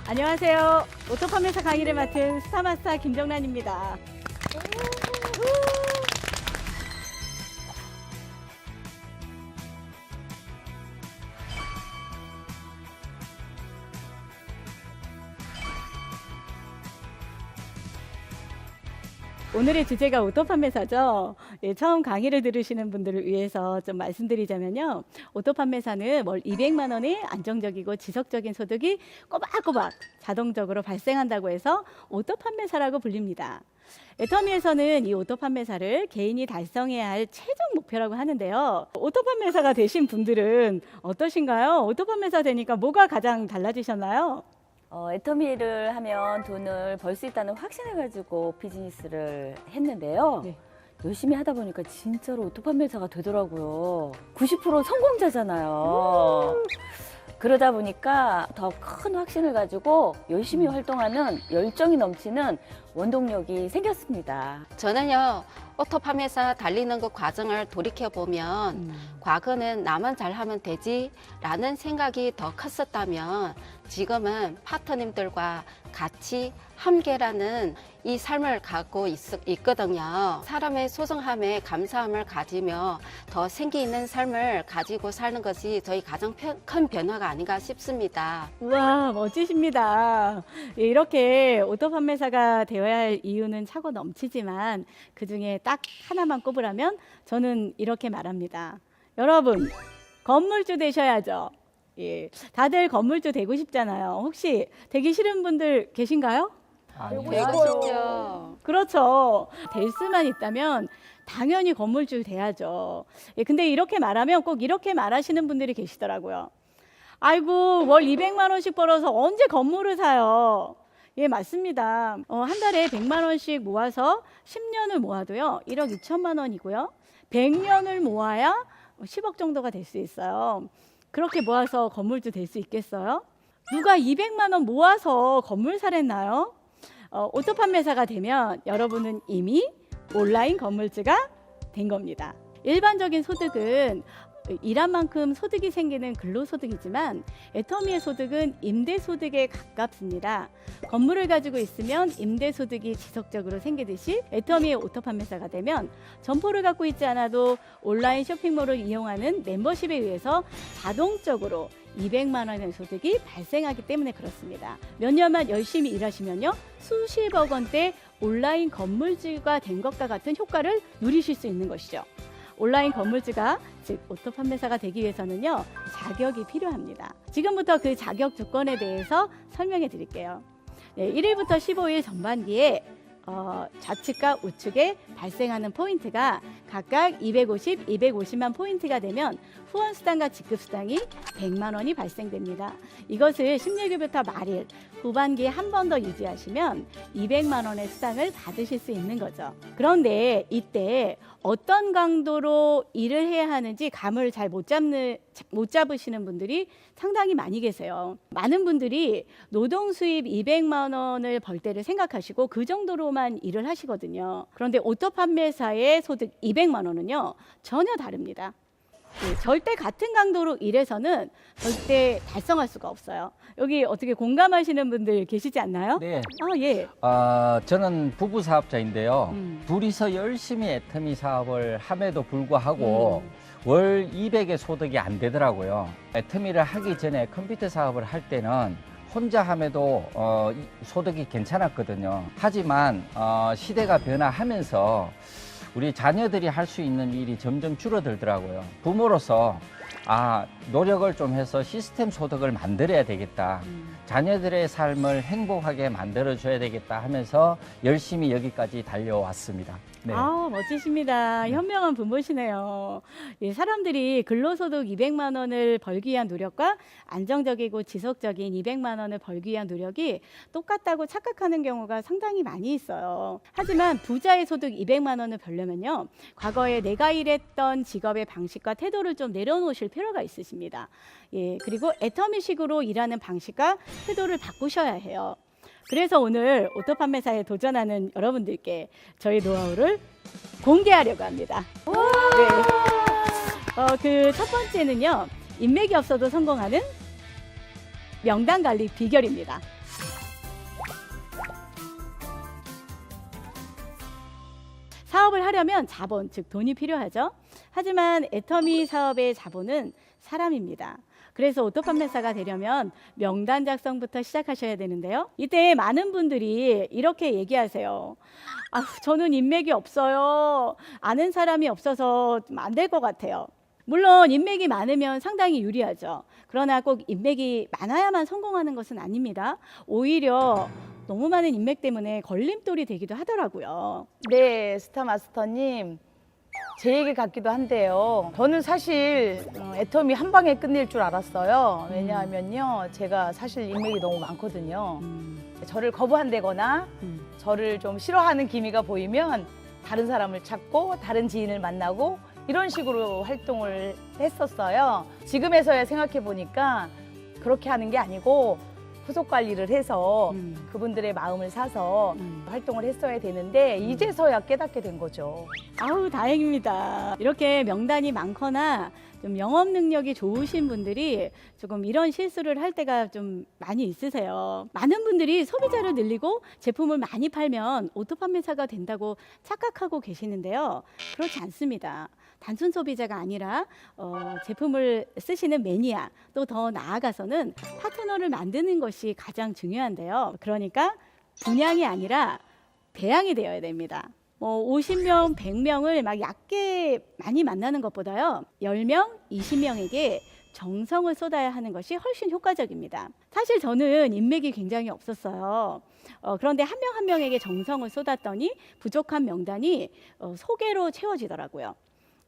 안녕하세요. 오토 판매사 강의를 맡은 스타마스터 김정란입니다. 오늘의 주제가 오토 판매사죠. 예, 처음 강의를 들으시는 분들을 위해서 좀 말씀드리자면요. 오토 판매사는 월 200만 원의 안정적이고 지속적인 소득이 꼬박꼬박 자동적으로 발생한다고 해서 오토 판매사라고 불립니다. 애터미에서는 이 오토 판매사를 개인이 달성해야 할 최종 목표라고 하는데요. 오토 판매사가 되신 분들은 어떠신가요? 오토 판매사 되니까 뭐가 가장 달라지셨나요? 애터미를 하면 돈을 벌 수 있다는 확신해가지고 비즈니스를 했는데요. 네. 열심히 하다 보니까 진짜로 오토 판매사가 되더라고요. 90% 성공자잖아요. 그러다 보니까 더 큰 확신을 가지고 열심히 활동하는 열정이 넘치는 원동력이 생겼습니다. 저는요, 오토 판매사 달리는 그 과정을 돌이켜보면 과거는 나만 잘하면 되지라는 생각이 더 컸었다면 지금은 파트너님들과 같이 함께라는 이 삶을 갖고 있거든요. 사람의 소중함에 감사함을 가지며 더 생기 있는 삶을 가지고 사는 것이 저희 가장 큰 변화가 아닌가 싶습니다. 우와, 멋지십니다. 예, 이렇게 오토 판매사가 되어야 할 이유는 차고 넘치지만 그중에 딱 하나만 꼽으라면 저는 이렇게 말합니다. 여러분, 건물주 되셔야죠. 예, 다들 건물주 되고 싶잖아요. 혹시 되기 싫은 분들 계신가요? 되고 싶죠. 그렇죠. 될 수만 있다면 당연히 건물주 돼야죠. 예, 근데 이렇게 말하면 꼭 이렇게 말하시는 분들이 계시더라고요. 아이고, 월 200만 원씩 벌어서 언제 건물을 사요? 예, 맞습니다. 한 달에 100만 원씩 모아서 10년을 모아도요, 1억 2천만 원이고요. 100년을 모아야 10억 정도가 될 수 있어요. 그렇게 모아서 건물주 될 수 있겠어요? 누가 200만 원 모아서 건물 사랬나요? 오토 판매사가 되면 여러분은 이미 온라인 건물주가 된 겁니다. 일반적인 소득은 일한 만큼 소득이 생기는 근로소득이지만 애터미의 소득은 임대소득에 가깝습니다. 건물을 가지고 있으면 임대소득이 지속적으로 생기듯이 애터미의 오토 판매사가 되면 점포를 갖고 있지 않아도 온라인 쇼핑몰을 이용하는 멤버십에 의해서 자동적으로 200만 원의 소득이 발생하기 때문에 그렇습니다. 몇 년만 열심히 일하시면요, 수십억 원대 온라인 건물주가 된 것과 같은 효과를 누리실 수 있는 것이죠. 온라인 건물주가, 즉 오토 판매사가 되기 위해서는요, 자격이 필요합니다. 지금부터 그 자격 조건에 대해서 설명해 드릴게요. 네, 1일부터 15일 전반기에 좌측과 우측에 발생하는 포인트가 각각 250, 250만 포인트가 되면 후원수당과 지급수당이 100만 원이 발생됩니다. 이것을 16일부터 말일, 후반기에 한 번 더 유지하시면 200만 원의 수당을 받으실 수 있는 거죠. 그런데 이때 어떤 강도로 일을 해야 하는지 감을 잘 못 잡으시는 분들이 상당히 많이 계세요. 많은 분들이 노동 수입 200만 원을 벌 때를 생각하시고 그 정도로만 일을 하시거든요. 그런데 오토 판매사의 소득 200만 원은요, 전혀 다릅니다. 네, 절대 같은 강도로 일해서는 절대 달성할 수가 없어요. 여기 어떻게 공감하시는 분들 계시지 않나요? 네. 예. 저는 부부 사업자인데요. 음. 둘이서 열심히 애터미 사업을 함에도 불구하고 월 200의 소득이 안 되더라고요. 애터미를 하기 전에 컴퓨터 사업을 할 때는 혼자 함에도 소득이 괜찮았거든요. 하지만 시대가 변화하면서 우리 자녀들이 할 수 있는 일이 점점 줄어들더라고요. 부모로서 노력을 좀 해서 시스템 소득을 만들어야 되겠다. 자녀들의 삶을 행복하게 만들어줘야 되겠다 하면서 열심히 여기까지 달려왔습니다. 네. 멋지십니다. 현명한 부모시네요. 예, 사람들이 근로소득 200만 원을 벌기 위한 노력과 안정적이고 지속적인 200만 원을 벌기 위한 노력이 똑같다고 착각하는 경우가 상당히 많이 있어요. 하지만 부자의 소득 200만 원을 벌려면요, 과거에 내가 일했던 직업의 방식과 태도를 좀 내려놓으실 필요가 있으십니다. 예, 그리고 애터미식으로 일하는 방식과 태도를 바꾸셔야 해요. 그래서 오늘 오토 판매사에 도전하는 여러분들께 저희 노하우를 공개하려고 합니다. 네. 그 첫 번째는요, 인맥이 없어도 성공하는 명단 관리 비결입니다. 사업을 하려면 자본, 즉 돈이 필요하죠. 하지만 애터미 사업의 자본은 사람입니다. 그래서 오토 판매사가 되려면 명단 작성부터 시작하셔야 되는데요. 이때 많은 분들이 이렇게 얘기하세요. 아, 저는 인맥이 없어요. 아는 사람이 없어서 안 될 것 같아요. 물론 인맥이 많으면 상당히 유리하죠. 그러나 꼭 인맥이 많아야만 성공하는 것은 아닙니다. 오히려 너무 많은 인맥 때문에 걸림돌이 되기도 하더라고요. 네, 스타마스터님. 제 얘기 같기도 한데요. 저는 사실 애터미 한 방에 끝낼 줄 알았어요. 왜냐하면요, 제가 사실 인맥이 너무 많거든요. 저를 거부한다거나 저를 좀 싫어하는 기미가 보이면 다른 사람을 찾고 다른 지인을 만나고 이런 식으로 활동을 했었어요. 지금에서야 생각해 보니까 그렇게 하는 게 아니고 후속 관리를 해서 그분들의 마음을 사서 활동을 했어야 되는데 이제서야 깨닫게 된 거죠. 아우, 다행입니다. 이렇게 명단이 많거나 좀 영업 능력이 좋으신 분들이 조금 이런 실수를 할 때가 좀 많이 있으세요. 많은 분들이 소비자를 늘리고 제품을 많이 팔면 오토 판매사가 된다고 착각하고 계시는데요. 그렇지 않습니다. 단순 소비자가 아니라 제품을 쓰시는 매니아, 또 더 나아가서는 파트너를 만드는 것이 가장 중요한데요. 그러니까 분양이 아니라 배양이 되어야 됩니다. 50명, 100명을 막 얕게 많이 만나는 것보다요, 10명, 20명에게 정성을 쏟아야 하는 것이 훨씬 효과적입니다. 사실 저는 인맥이 굉장히 없었어요. 그런데 한 명 한 명에게 정성을 쏟았더니 부족한 명단이 소개로 채워지더라고요.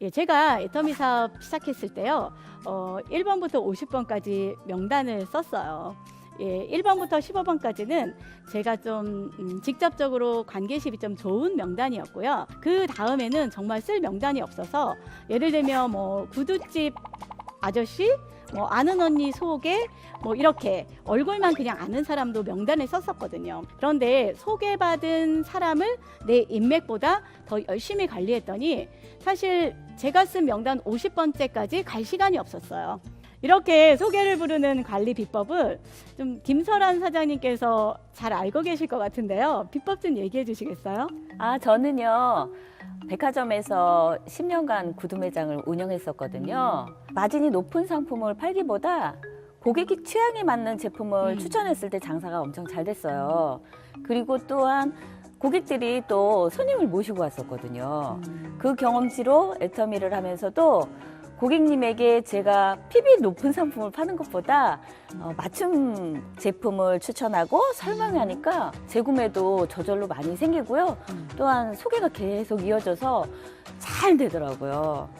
예, 제가 애터미 사업 시작했을 때요, 1번부터 50번까지 명단을 썼어요. 예, 1번부터 15번까지는 제가 좀 직접적으로 관계십이 좀 좋은 명단이었고요. 그 다음에는 정말 쓸 명단이 없어서, 예를 들면 구두집 아저씨, 아는 언니 소개, 이렇게 얼굴만 그냥 아는 사람도 명단에 썼었거든요. 그런데 소개받은 사람을 내 인맥보다 더 열심히 관리했더니 사실 제가 쓴 명단 50번째까지 갈 시간이 없었어요. 이렇게 소개를 부르는 관리 비법을 좀 김설한 사장님께서 잘 알고 계실 것 같은데요. 비법 좀 얘기해 주시겠어요? 저는요, 백화점에서 10년간 구두 매장을 운영했었거든요. 마진이 높은 상품을 팔기보다 고객이 취향에 맞는 제품을 추천했을 때 장사가 엄청 잘 됐어요. 그리고 또한 고객들이 또 손님을 모시고 왔었거든요. 그 경험치로 애터미를 하면서도 고객님에게 제가 PB 높은 상품을 파는 것보다 맞춤 제품을 추천하고 설명하니까 재구매도 저절로 많이 생기고요. 또한 소개가 계속 이어져서 잘 되더라고요.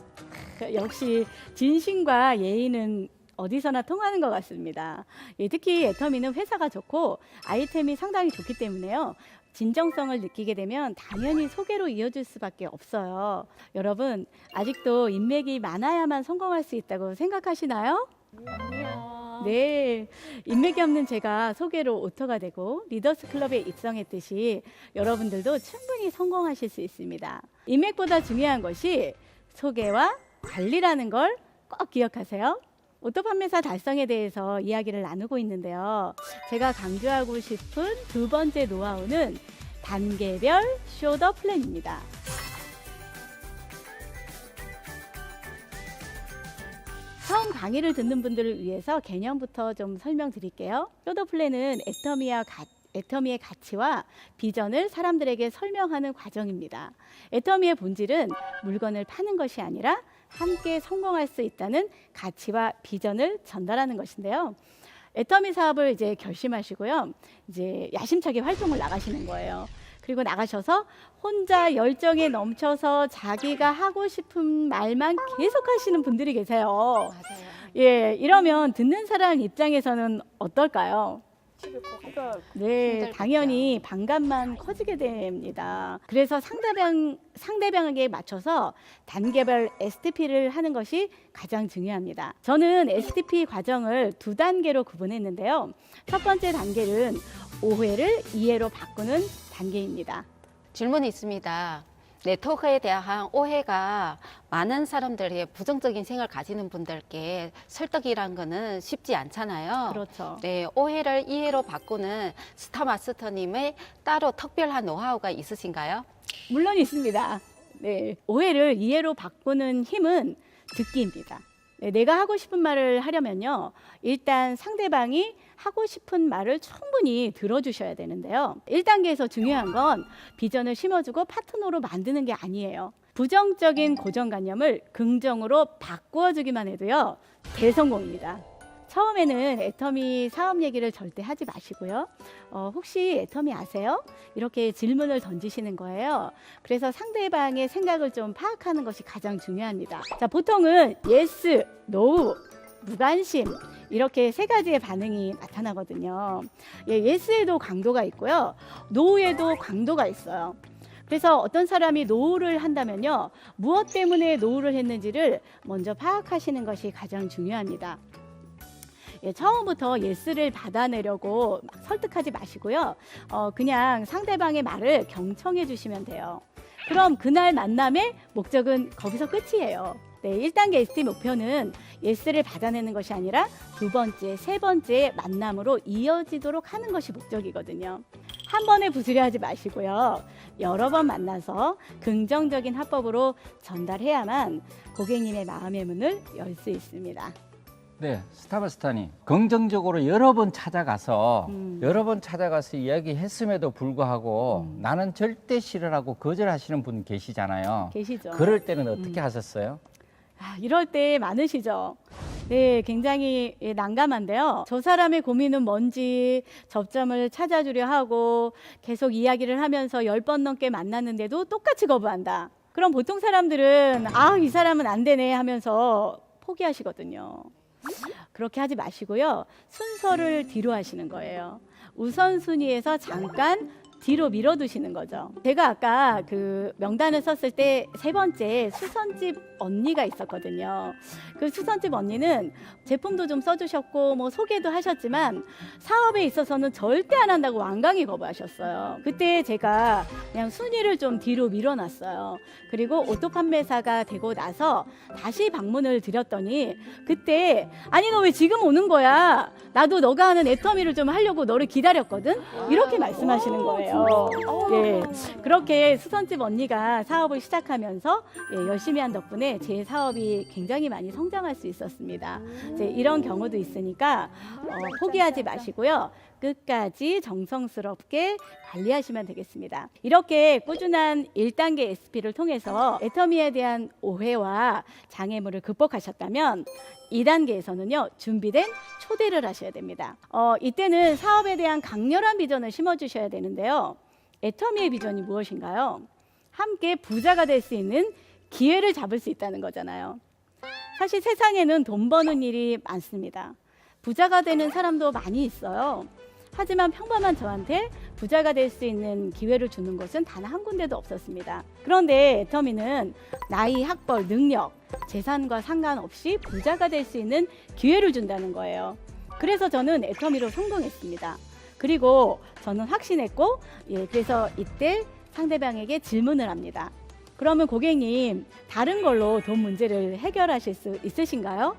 역시 진심과 예의는 어디서나 통하는 것 같습니다. 예, 특히 애터미는 회사가 좋고 아이템이 상당히 좋기 때문에요. 진정성을 느끼게 되면 당연히 소개로 이어질 수밖에 없어요. 여러분, 아직도 인맥이 많아야만 성공할 수 있다고 생각하시나요? 네, 인맥이 없는 제가 소개로 오토가 되고 리더스 클럽에 입성했듯이 여러분들도 충분히 성공하실 수 있습니다. 인맥보다 중요한 것이 소개와 관리라는 걸 꼭 기억하세요. 오토 판매사 달성에 대해서 이야기를 나누고 있는데요. 제가 강조하고 싶은 두 번째 노하우는 단계별 쇼더 플랜입니다. 처음 강의를 듣는 분들을 위해서 개념부터 좀 설명드릴게요. 쇼더 플랜은 애터미의 가치와 비전을 사람들에게 설명하는 과정입니다. 애터미의 본질은 물건을 파는 것이 아니라 함께 성공할 수 있다는 가치와 비전을 전달하는 것인데요. 애터미 사업을 이제 결심하시고요. 이제 야심차게 활동을 나가시는 거예요. 그리고 나가셔서 혼자 열정에 넘쳐서 자기가 하고 싶은 말만 계속 하시는 분들이 계세요. 맞아요. 예, 이러면 듣는 사람 입장에서는 어떨까요? 네, 힘들겠죠. 당연히 반감만 커지게 됩니다. 그래서 상대방에게 맞춰서 단계별 STP를 하는 것이 가장 중요합니다. 저는 STP 과정을 두 단계로 구분했는데요. 첫 번째 단계는 오해를 이해로 바꾸는 단계입니다. 질문이 있습니다. 네트워크에 대한 오해가 많은 사람들이 부정적인 생각을 가지는 분들께 설득이란 거는 쉽지 않잖아요. 그렇죠. 네, 오해를 이해로 바꾸는 스타마스터님의 따로 특별한 노하우가 있으신가요? 물론 있습니다. 네, 오해를 이해로 바꾸는 힘은 듣기입니다. 네, 내가 하고 싶은 말을 하려면요, 일단 상대방이 하고 싶은 말을 충분히 들어주셔야 되는데요. 1단계에서 중요한 건 비전을 심어주고 파트너로 만드는 게 아니에요. 부정적인 고정관념을 긍정으로 바꾸어주기만 해도요, 대성공입니다. 처음에는 애터미 사업 얘기를 절대 하지 마시고요. 혹시 애터미 아세요? 이렇게 질문을 던지시는 거예요. 그래서 상대방의 생각을 좀 파악하는 것이 가장 중요합니다. 자, 보통은 yes, no, 무관심 이렇게 세 가지의 반응이 나타나거든요. 예, yes에도 강도가 있고요. no에도 강도가 있어요. 그래서 어떤 사람이 no를 한다면요, 무엇 때문에 no를 했는지를 먼저 파악하시는 것이 가장 중요합니다. 예, 처음부터 예스를 받아내려고 막 설득하지 마시고요. 그냥 상대방의 말을 경청해 주시면 돼요. 그럼 그날 만남의 목적은 거기서 끝이에요. 네, 1단계 ST 목표는 예스를 받아내는 것이 아니라 2번째, 3번째 만남으로 이어지도록 하는 것이 목적이거든요. 한 번에 부수려 하지 마시고요. 여러 번 만나서 긍정적인 화법으로 전달해야만 고객님의 마음의 문을 열 수 있습니다. 네, 스타마스터님. 긍정적으로 여러 번 찾아가서 이야기했음에도 불구하고 나는 절대 싫어라고 거절하시는 분 계시잖아요. 계시죠? 그럴 때는 어떻게 하셨어요? 이럴 때 많으시죠? 네, 굉장히 난감한데요. 저 사람의 고민은 뭔지 접점을 찾아주려 하고 계속 이야기를 하면서 10번 넘게 만났는데도 똑같이 거부한다. 그럼 보통 사람들은 이 사람은 안 되네 하면서 포기하시거든요. 그렇게 하지 마시고요. 순서를 뒤로 하시는 거예요. 우선순위에서 잠깐 뒤로 밀어두시는 거죠. 제가 아까 그 명단을 썼을 때 3번째 수선집 언니가 있었거든요. 그 수선집 언니는 제품도 좀 써주셨고 뭐 소개도 하셨지만 사업에 있어서는 절대 안 한다고 완강히 거부하셨어요. 그때 제가 그냥 순위를 좀 뒤로 밀어놨어요. 그리고 오토 판매사가 되고 나서 다시 방문을 드렸더니 그때 아니 너 왜 지금 오는 거야? 나도 너가 하는 애터미를 좀 하려고 너를 기다렸거든? 이렇게 말씀하시는 거예요. 예, 그렇게 수선집 언니가 사업을 시작하면서 열심히 한 덕분에 제 사업이 굉장히 많이 성장할 수 있었습니다. 이제 이런 경우도 있으니까 포기하지 마시고요. 끝까지 정성스럽게 관리하시면 되겠습니다. 이렇게 꾸준한 1단계 SP를 통해서 애터미에 대한 오해와 장애물을 극복하셨다면 2단계에서는요, 준비된 초대를 하셔야 됩니다. 이때는 사업에 대한 강렬한 비전을 심어주셔야 되는데요. 애터미의 비전이 무엇인가요? 함께 부자가 될 수 있는 기회를 잡을 수 있다는 거잖아요. 사실 세상에는 돈 버는 일이 많습니다. 부자가 되는 사람도 많이 있어요. 하지만 평범한 저한테 부자가 될 수 있는 기회를 주는 곳은 단 한 군데도 없었습니다. 그런데 애터미는 나이, 학벌, 능력, 재산과 상관없이 부자가 될 수 있는 기회를 준다는 거예요. 그래서 저는 애터미로 성공했습니다. 그리고 저는 확신했고, 그래서 이때 상대방에게 질문을 합니다. 그러면 고객님, 다른 걸로 돈 문제를 해결하실 수 있으신가요?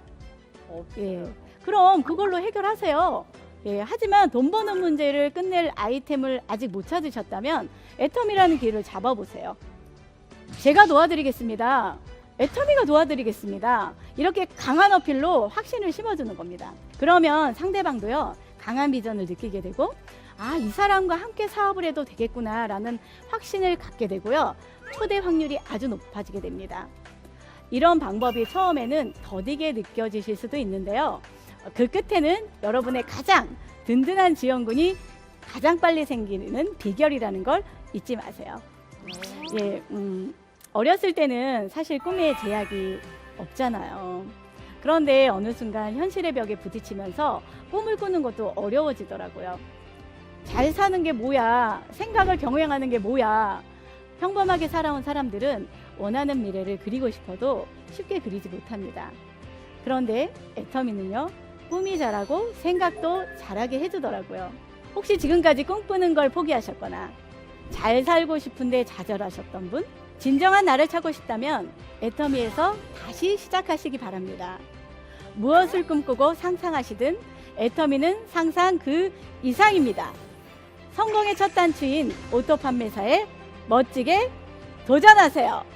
그럼 그걸로 해결하세요. 하지만 돈 버는 문제를 끝낼 아이템을 아직 못 찾으셨다면 애터미라는 길을 잡아보세요. 제가 도와드리겠습니다. 애터미가 도와드리겠습니다. 이렇게 강한 어필로 확신을 심어주는 겁니다. 그러면 상대방도요, 강한 비전을 느끼게 되고 이 사람과 함께 사업을 해도 되겠구나라는 확신을 갖게 되고요. 초대 확률이 아주 높아지게 됩니다. 이런 방법이 처음에는 더디게 느껴지실 수도 있는데요. 그 끝에는 여러분의 가장 든든한 지원군이 가장 빨리 생기는 비결이라는 걸 잊지 마세요. 어렸을 때는 사실 꿈에 제약이 없잖아요. 그런데 어느 순간 현실의 벽에 부딪히면서 꿈을 꾸는 것도 어려워지더라고요. 잘 사는 게 뭐야? 생각을 경영하는 게 뭐야? 평범하게 살아온 사람들은 원하는 미래를 그리고 싶어도 쉽게 그리지 못합니다. 그런데 애터미는요, 꿈이 자라고 생각도 자라게 해주더라고요. 혹시 지금까지 꿈꾸는 걸 포기하셨거나 잘 살고 싶은데 좌절하셨던 분? 진정한 나를 찾고 싶다면 애터미에서 다시 시작하시기 바랍니다. 무엇을 꿈꾸고 상상하시든 애터미는 상상 그 이상입니다. 성공의 첫 단추인 오토 판매사에 멋지게 도전하세요.